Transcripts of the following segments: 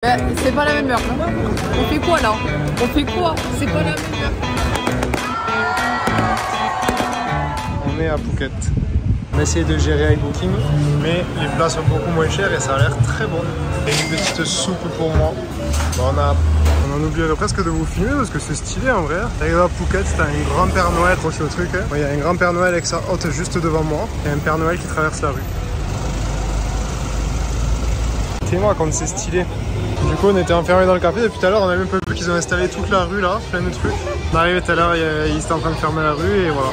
C'est pas la même heure. On fait quoi là? On fait quoi? C'est pas la même heure. On est à Phuket. On a essayé de gérer avec Booking, mais les plats sont beaucoup moins chers et ça a l'air très bon. Et une petite soupe pour moi. Bon, on en oublierait presque de vous filmer parce que c'est stylé en vrai. Arrivé à Phuket, t'as un grand Père Noël, c'est le truc. Hein. Il y a un grand Père Noël avec sa hotte juste devant moi et un Père Noël qui traverse la rue. C'est moi quand c'est stylé. Du coup on était enfermés dans le café depuis tout à l'heure, on a même pas vu qu'ils ont installé toute la rue là, plein de trucs. On est arrivé tout à l'heure, ils étaient en train de fermer la rue et voilà.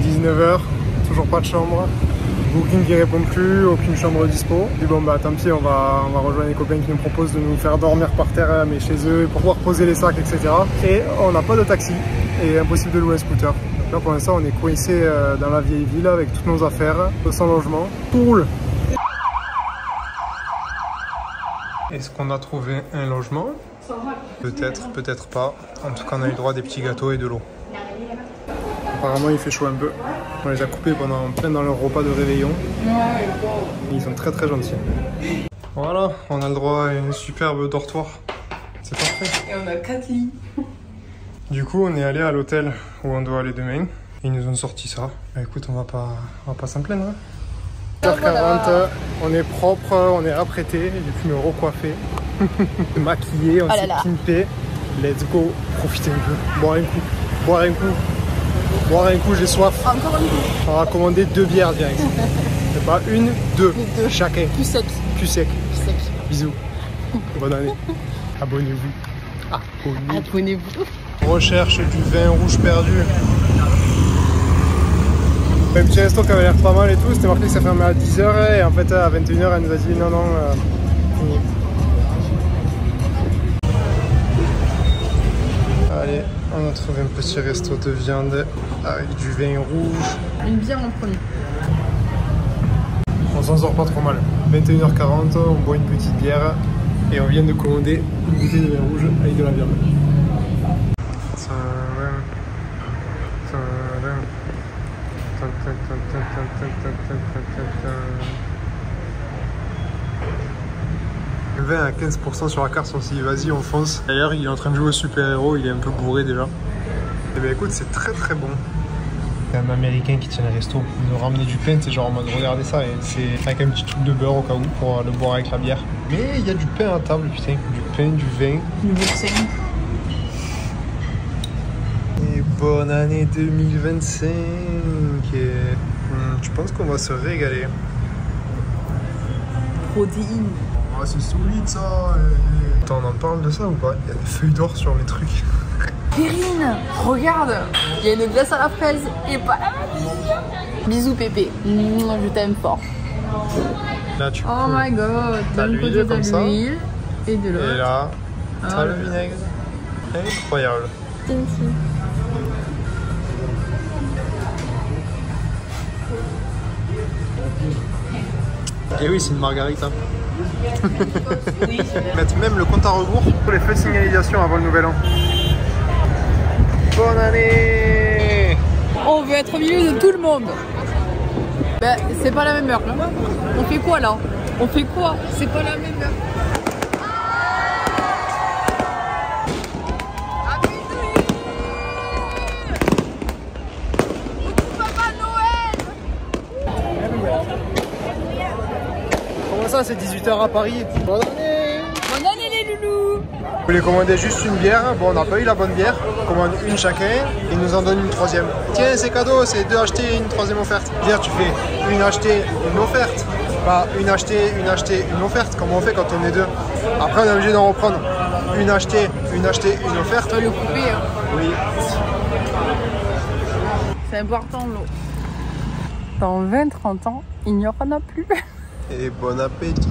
19h, toujours pas de chambre. Booking qui répond plus, aucune chambre dispo. Et bon bah tant pis, on va rejoindre les copains qui nous proposent de nous faire dormir par terre mais chez eux pour pouvoir poser les sacs, etc. Et on n'a pas de taxi et impossible de louer un scooter. Donc là pour l'instant on est coincé dans la vieille ville avec toutes nos affaires, sans logement. Tout roule. Est-ce qu'on a trouvé un logement? Peut-être, peut-être pas. En tout cas on a eu le droit à des petits gâteaux et de l'eau. Apparemment il fait chaud un peu. On les a coupés pendant plein dans leur repas de réveillon. Ils sont très très gentils. Voilà, on a le droit à une superbe dortoir. C'est parfait. Et on a 4 lits. Du coup on est allé à l'hôtel où on doit aller demain. Ils nous ont sorti ça. Bah écoute, on va pas s'en plaindre. Hein. 8h40, on est propre, on est apprêté, j'ai pu me recoiffer, maquiller, on s'est pimpé. Let's go, profitez un peu, boire un coup, boire un coup. Boire un coup, j'ai soif. Encore un coup. On va commander 2 bières direct. C'est pas une, deux chacun. Plus sec. Plus sec. Plus sec. Bisous. Bonne année. Abonnez-vous. Abonnez-vous. Recherche du vin rouge perdu. Un petit resto qui avait l'air pas mal et tout. C'était marqué que ça fermait à 10h et en fait à 21h elle nous a dit non, fini. Allez, on a trouvé un petit resto de viande avec du vin rouge. Une bière en premier. On s'en sort pas trop mal. 21h40, on boit une petite bière et on vient de commander une bouteille de vin rouge avec de la viande. Le vin à 15% sur la carte aussi, vas-y on fonce. D'ailleurs il est en train de jouer au super-héros, il est un peu bourré déjà. Et ben écoute, c'est très très bon. C'est un américain qui tient le resto. Il nous ramenait du pain, c'est genre en mode regardez ça, et c'est avec un petit truc de beurre au cas où pour le boire avec la bière. Mais il y a du pain à table, putain, du pain, du vin. Du boursin. Et bonne année 2025. Je pense qu'on va se régaler. Protéines. Oh, c'est solide ça. Attends, on en parle de ça ou pas? Il y a des feuilles d'or sur les trucs. Perrine, regarde, il y a une glace à la fraise et pas la vanille. Bisous Pépé, je t'aime fort. Là tu Oh my god, t'as l'huile comme ça et de l'autre. Et là, t'as le vinaigre. Incroyable. Et oui, c'est une margarita. Mettre même le compte à rebours pour les feux de signalisation avant le nouvel an. Bonne année! On veut être au milieu de tout le monde. Ben, c'est pas la même heure là. On fait quoi là? On fait quoi? C'est pas la même heure. Comment ça, c'est 18h à Paris? Bonne année! Bonne année les loulous! Vous voulez commander juste une bière? Bon, on n'a pas eu la bonne bière. On commande une chacun, ils nous en donnent une troisième. Tiens, c'est cadeau, c'est 2 achetés et une troisième offerte. Bière, tu fais une achetée, une offerte. Pas une achetée, une offerte, comme on fait quand on est 2. Après, on est obligé d'en reprendre. Une achetée, une offerte. On va le couper. Hein. Oui. C'est important l'eau. Dans 20-30 ans, il n'y en a plus. Et bon appétit.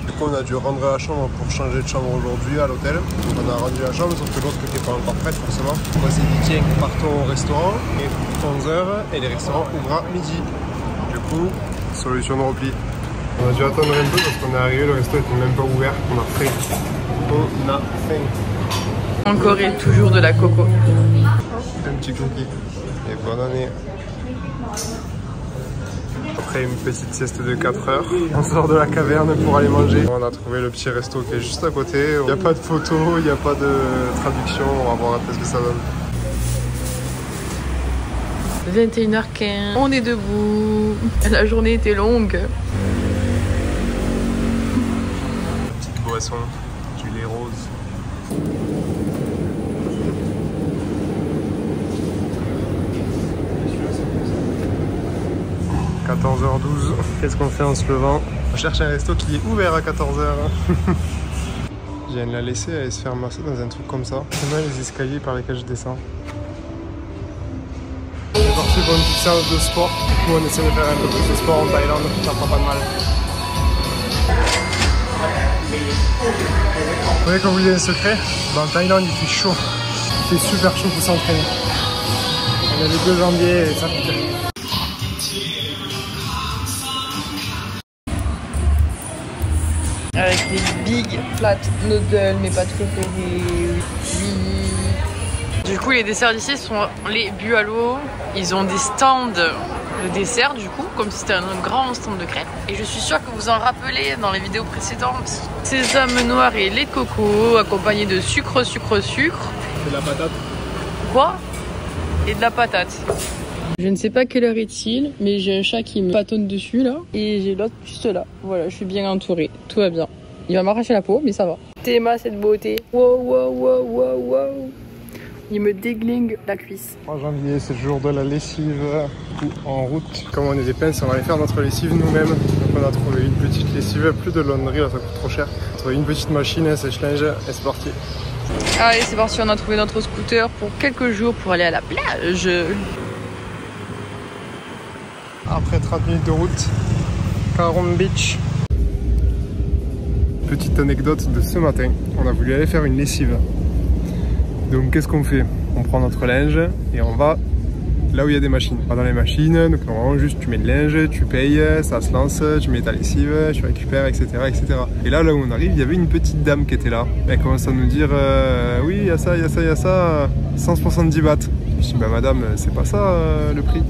Du coup, on a dû rendre la chambre pour changer de chambre aujourd'hui à l'hôtel. Donc on a rendu la chambre, sauf que l'autre n'était pas encore prête forcément. On s'est dit tiens, partons au restaurant. Et 11h et les restaurants ouvrent à midi. Du coup, solution de repli. On a dû attendre un peu parce qu'on est arrivé, le resto n'était même pas ouvert. On a faim. On a faim. Encore et toujours de la coco. Un petit cookie. Et bonne année. Après une petite sieste de 4 heures, on sort de la caverne pour aller manger. On a trouvé le petit resto qui est juste à côté. Il n'y a pas de photo, il n'y a pas de traduction. On va voir après ce que ça donne. 21h15, on est debout. La journée était longue. Petite boisson, du lait rose. « 14h12, qu'est-ce qu'on fait en se levant? On cherche un resto qui est ouvert à 14h. Je viens de la laisser aller se faire masser dans un truc comme ça. C'est mal les escaliers par lesquels je descends. On est parti pour une petite séance de sport. Nous on essaie de faire un peu plus de sport en Thaïlande, ça prend pas de mal. Vous voyez quand vous voulez un secret? En Thaïlande il fait chaud. Il fait super chaud pour s'entraîner. On a les 2 janvier et ça pique. Avec les big flat noodles, mes pâtes préférées. Oui. Du coup, les desserts d'ici sont les bualos. Ils ont des stands de dessert, du coup, comme si c'était un grand stand de crêpes. Et je suis sûre que vous en rappelez dans les vidéos précédentes. Sésame noir et lait de coco, accompagné de sucre. C'est de la patate. Quoi? Et de la patate. Je ne sais pas quelle heure est-il, mais j'ai un chat qui me patonne dessus là. Et j'ai l'autre juste là. Voilà, je suis bien entourée. Tout va bien. Il va m'arracher la peau, mais ça va. Théma, cette beauté. Wow, wow, wow, wow, wow. Il me déglingue la cuisse. 3 janvier, c'est le jour de la lessive en route. Comme on est des pinces, on va aller faire notre lessive nous-mêmes. Donc on a trouvé une petite lessive, plus de launderie, là ça coûte trop cher. On a trouvé une petite machine, un sèche-linge et c'est parti. Allez, c'est parti, on a trouvé notre scooter pour quelques jours pour aller à la plage. Après 30 minutes de route, Caron Beach. Petite anecdote de ce matin, on a voulu aller faire une lessive. Donc qu'est-ce qu'on fait? On prend notre linge et on va là où il y a des machines. On va dans les machines, donc normalement juste tu mets le linge, tu payes, ça se lance, tu mets ta lessive, tu récupères, etc. etc. Et là où on arrive, il y avait une petite dame qui était là. Elle commence à nous dire oui, il y a ça, il y a ça, il y a ça, 170 bahts. Je dis bah madame, c'est pas ça le prix.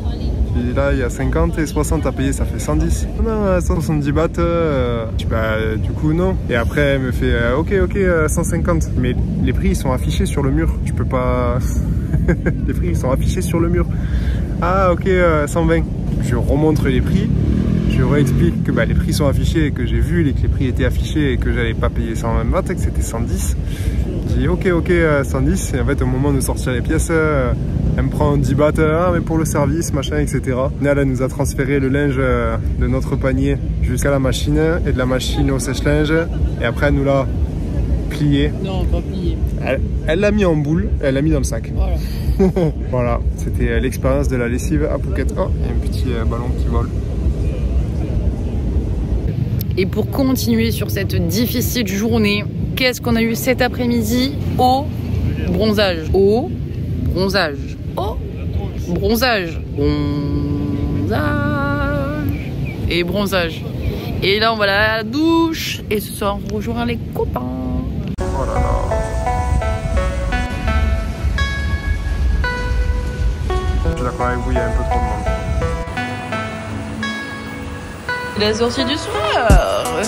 Et là il y a 50 et 60 à payer, ça fait 110. Non, 170 bahts, je dis bah du coup non. Et après elle me fait ok 150. Mais les prix ils sont affichés sur le mur, tu peux pas... les prix ils sont affichés sur le mur. Ah ok 120. Je remontre les prix, je réexplique que bah, les prix sont affichés et que j'ai vu que les prix étaient affichés et que j'allais pas payer 120 bahts et que c'était 110. Je dis ok 110 et en fait au moment de sortir les pièces elle me prend 10 bahts, mais pour le service, machin, etc. Et elle nous a transféré le linge de notre panier jusqu'à la machine et de la machine au sèche-linge. Et après, elle nous l'a plié. Non, pas plié. Elle l'a mis en boule, elle l'a mis dans le sac. Voilà. Voilà, c'était l'expérience de la lessive à Phuket. Oh, il y a un petit ballon qui vole. Et pour continuer sur cette difficile journée, qu'est-ce qu'on a eu cet après-midi? Au bronzage. Au bronzage. Oh, bronzage, et bronzage. Et là on va à la douche et ce soir on rejoint les copains. Oh là là. Je suis d'accord avec vous, il y a un peu trop de monde. La sortie du soir.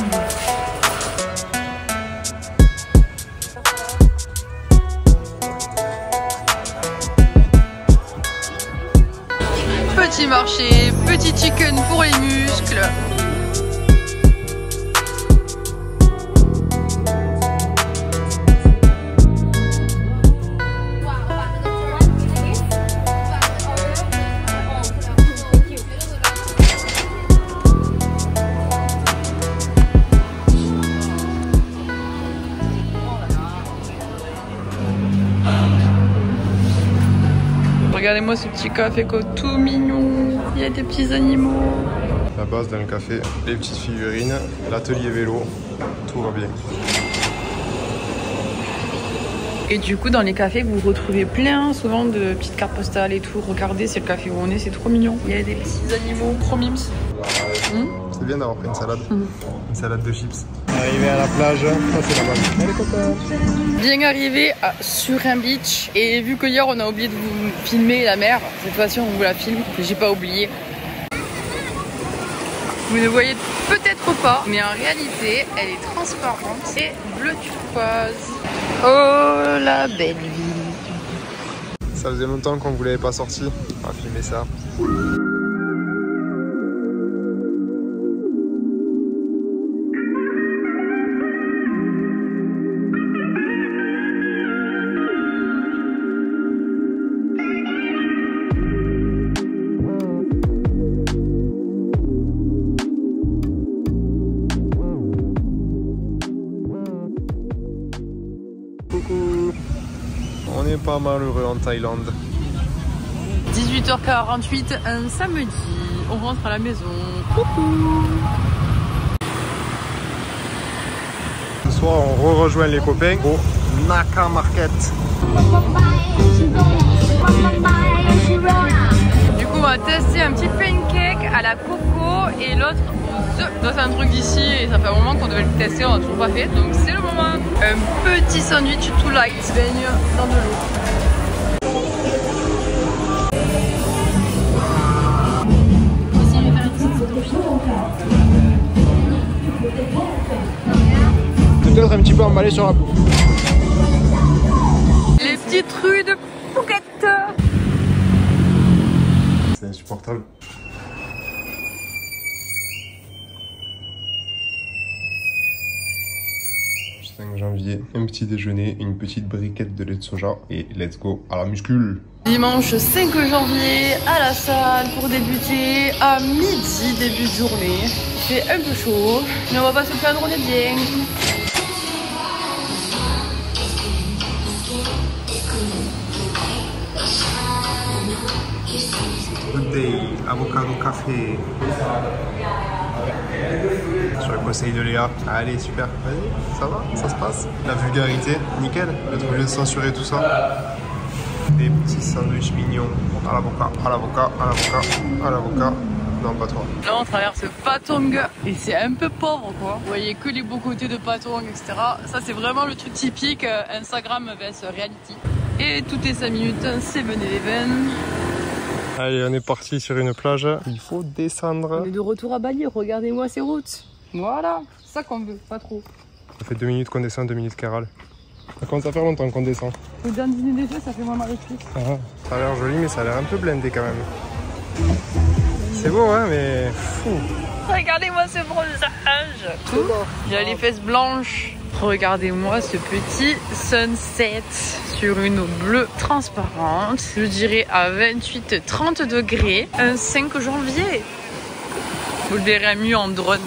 Petit marché, petit chicken pour les muscles. Regardez-moi ce petit café tout mignon. Il y a des petits animaux. La base dans le café, les petites figurines, l'atelier vélo, tout va bien. Et du coup, dans les cafés, vous retrouvez plein souvent de petites cartes postales et tout. Regardez, c'est le café où on est, c'est trop mignon. Il y a des petits animaux, trop mimes. C'est bien d'avoir pris une salade. Une salade de chips. Arrivé à la plage, ça c'est la base. Allez copains. Bien arrivé sur un beach. Et vu que hier on a oublié de vous filmer la mer, cette fois-ci on vous la filme. J'ai pas oublié. Vous ne voyez peut-être pas, mais en réalité, elle est transparente et bleu turquoise. Oh, la belle ville. Ça faisait longtemps qu'on ne vous l'avait pas sorti. On va filmer ça. Coucou. On n'est pas malheureux en Thaïlande. 18h48, un samedi. On rentre à la maison. Coucou. Ce soir, on rejoint les copains au Naka Market. Du coup, on va tester un petit pancake à la coco et l'autre aux œufs. Ça, c'est un truc d'ici et ça fait un moment qu'on devait le tester, on n'a toujours pas fait. Donc, c'est le moment. Un petit sandwich tout light, baigne dans de l'eau. Peut-être un petit peu emballé sur la bouffe. Les petites rues de Phuket. C'est insupportable. 5 janvier, un petit déjeuner, une petite briquette de lait de soja et let's go à la muscule. Dimanche 5 janvier à la salle pour débuter à midi, début de journée. Il fait un peu chaud, mais on va pas se plaindre, on est bien. Good day, avocado café. Sur le conseil de Léa. Allez, super. Vas-y, ça va, ça se passe. La vulgarité, nickel. D'être obligé de censurer tout ça. Des petits sandwichs mignons à l'avocat, à l'avocat, à l'avocat, à l'avocat. Non, pas trop. Là, on traverse Patong et c'est un peu pauvre, quoi. Vous voyez que les beaux côtés de Patong, etc. Ça, c'est vraiment le truc typique Instagram vs reality. Et toutes les 5 minutes, un 7-Eleven. Allez, on est parti sur une plage. Il faut descendre. On est de retour à Bali, regardez-moi ces routes. Voilà, c'est ça qu'on veut, pas trop. Ça fait 2 minutes qu'on descend, 2 minutes qu'elle râle. Ça commence à faire longtemps qu'on descend. Le dandiner des feux, ça fait moins mal écrit. Ah, ça a l'air joli, mais ça a l'air un peu blindé quand même. C'est beau, hein, mais fou. Regardez-moi ce bronzage. Il y a les fesses blanches. Regardez-moi ce petit sunset sur une eau bleue transparente. Je dirais à 28-30 degrés. Un 5 janvier. Vous le verrez mieux en drone.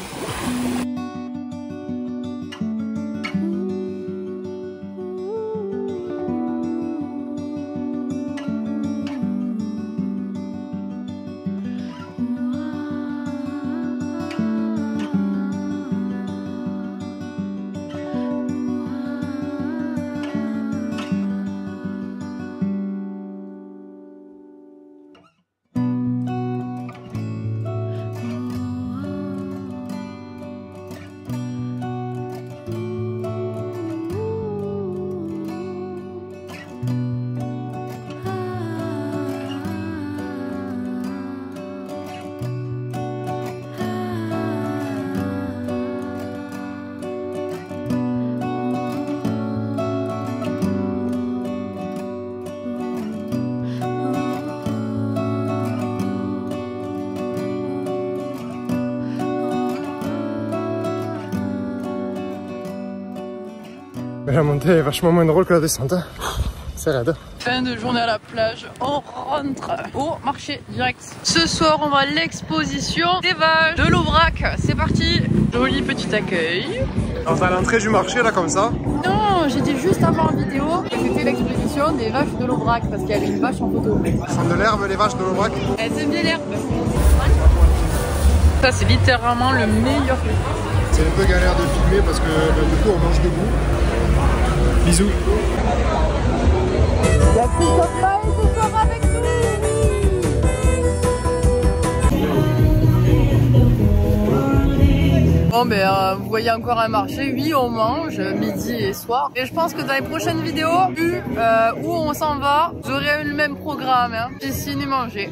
La montée est vachement moins drôle que la descente. Hein. C'est raide. Fin de journée à la plage, on rentre au marché direct. Ce soir, on va à l'exposition des vaches de l'Aubrac. C'est parti. Joli petit accueil. Alors, à l'entrée du marché, là, comme ça. Non, j'ai dit juste avant en vidéo que c'était l'exposition des vaches de l'Aubrac parce qu'il y avait une vache en photo. Elles sont de l'herbe, les vaches de l'Aubrac. Elles aiment bien l'herbe. Ça, c'est littéralement le meilleur truc. C'est un peu galère de filmer parce que du coup, on mange debout. Bisous. La petite copain est ce soir avec nous. Bon ben vous voyez encore un marché, oui on mange midi et soir. Et je pense que dans les prochaines vidéos, vu où on s'en va, vous aurez le même programme, hein. Piscine et manger.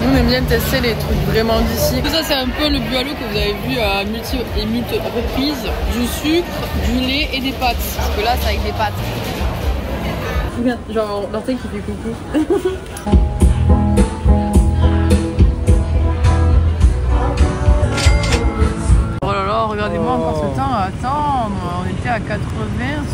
Nous on aime bien tester les trucs vraiment d'ici. Ça c'est un peu le bualo que vous avez vu à multiples reprises. Du sucre, du lait et des pâtes. Parce que là c'est avec des pâtes. Regarde, genre l'orteil qui fait coucou. Oh là là, regardez-moi encore ce temps à attendre. On était à 80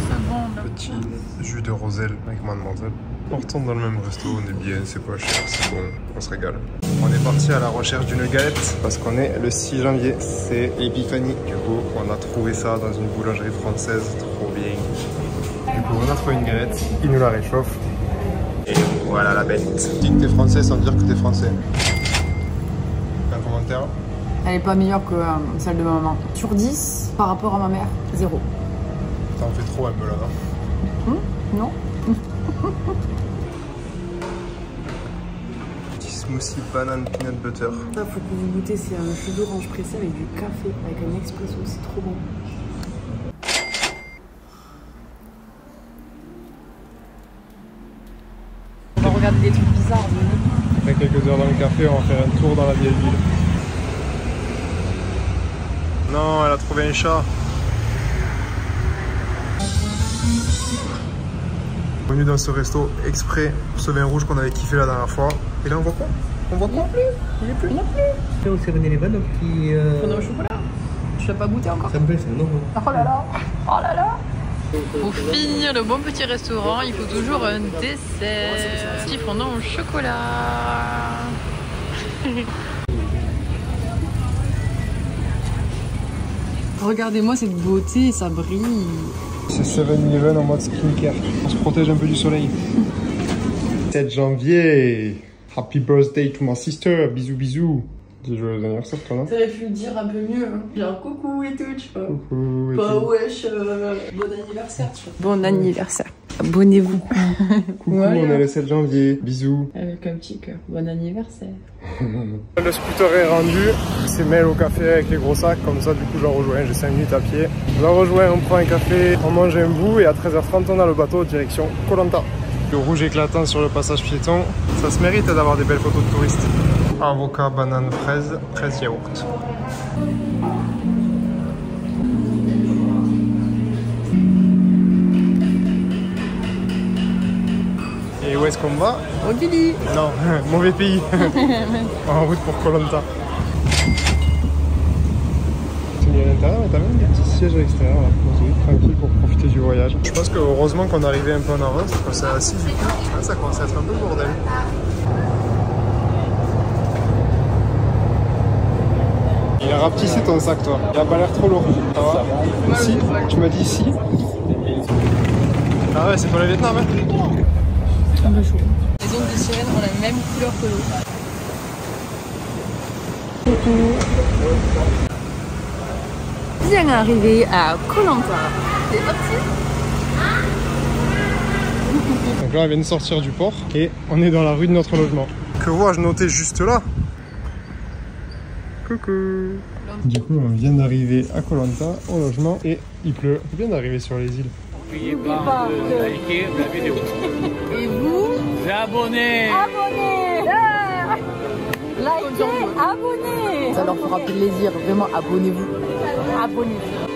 secondes. Petit jus de roselle avec manne menthe. On retourne dans le même resto, on est bien, c'est pas cher, c'est bon, on se régale. On est parti à la recherche d'une galette parce qu'on est le 6 janvier, c'est l'épiphanie. Du coup, on a trouvé ça dans une boulangerie française, trop bien. Du coup, on a trouvé une galette, il nous la réchauffe. Et voilà la bête. Dis que t'es français sans dire que t'es français. Un commentaire? Elle est pas meilleure que celle de ma maman. Sur 10, par rapport à ma mère, 0. T'en fais trop un peu là, non? Non. Petit smoothie banane peanut butter. Ça, faut que vous goûtez, c'est un jus d'orange pressé avec du café, avec un expresso, c'est trop bon. On va regarder des trucs bizarres, venez. Après quelques heures dans le café, on va faire un tour dans la vieille ville. Non, elle a trouvé un chat. Venu dans ce resto exprès pour ce vin rouge qu'on avait kiffé la dernière fois. Et là on voit quoi? On voit quoi? Il est plus. Il est plus. Au 7-Eleven, donc qui. Fondant au chocolat. Tu l'as pas goûté encore? Ça me plaît, ça, non? Oh là là. Oh là là. Pour finir le bon petit restaurant, il faut toujours un dessert. Petit fondant au chocolat. Regardez-moi cette beauté, ça brille. C'est 7-Eleven en mode skincare. On se protège un peu du soleil. 7 janvier. Happy birthday to my sister. Bisous bisous. Dis joyeux anniversaire toi, non? T'aurais pu le dire un peu mieux. Hein. Genre coucou et tout, tu vois. Coucou. Pas wesh, bon anniversaire, tu vois. Bon anniversaire. Abonnez-vous. Coucou, voilà. On est le 7 janvier. Bisous. Avec un petit cœur. Bon anniversaire. Le scooter est rendu. C'est Mel au café avec les gros sacs. Comme ça, du coup, j'en rejoins. J'ai 5 minutes à pied. J'en rejoins, on prend un café, on mange un bout. Et à 13h30, on a le bateau direction Koh Lanta. Le rouge éclatant sur le passage piéton. Ça se mérite d'avoir des belles photos de touristes. Avocat, banane, fraise, yaourt. Et où est-ce qu'on va? Au Dili. Non, mauvais pays. En route pour Koh Lanta. C'est mis à l'intérieur, mais t'as même des petits sièges à l'extérieur là, posés, tranquille pour profiter du voyage. Je pense que heureusement qu'on est arrivé un peu en avance, quand c'est assis du coup, ça commence à être un peu le bordel. Il a rapetissé ton sac toi, il a pas l'air trop lourd. Ça va? Ici? Tu m'as dit ici? Ah ouais, c'est pour le Vietnam hein? Un peu chaud. Les ondes de sirène ont la même couleur que l'eau. Bien arrivé à Koh Lanta. C'est parti. Donc là on vient de sortir du port et on est dans la rue de notre logement. Que vois-je noter juste là? Coucou. Du coup on vient d'arriver à Koh Lanta au logement et il pleut. On vient d'arriver sur les îles. N'oubliez pas de liker la vidéo. Et vous? Abonnez. Likez, abonnez. Ça leur fera plaisir, vraiment abonnez-vous. Abonnez-vous.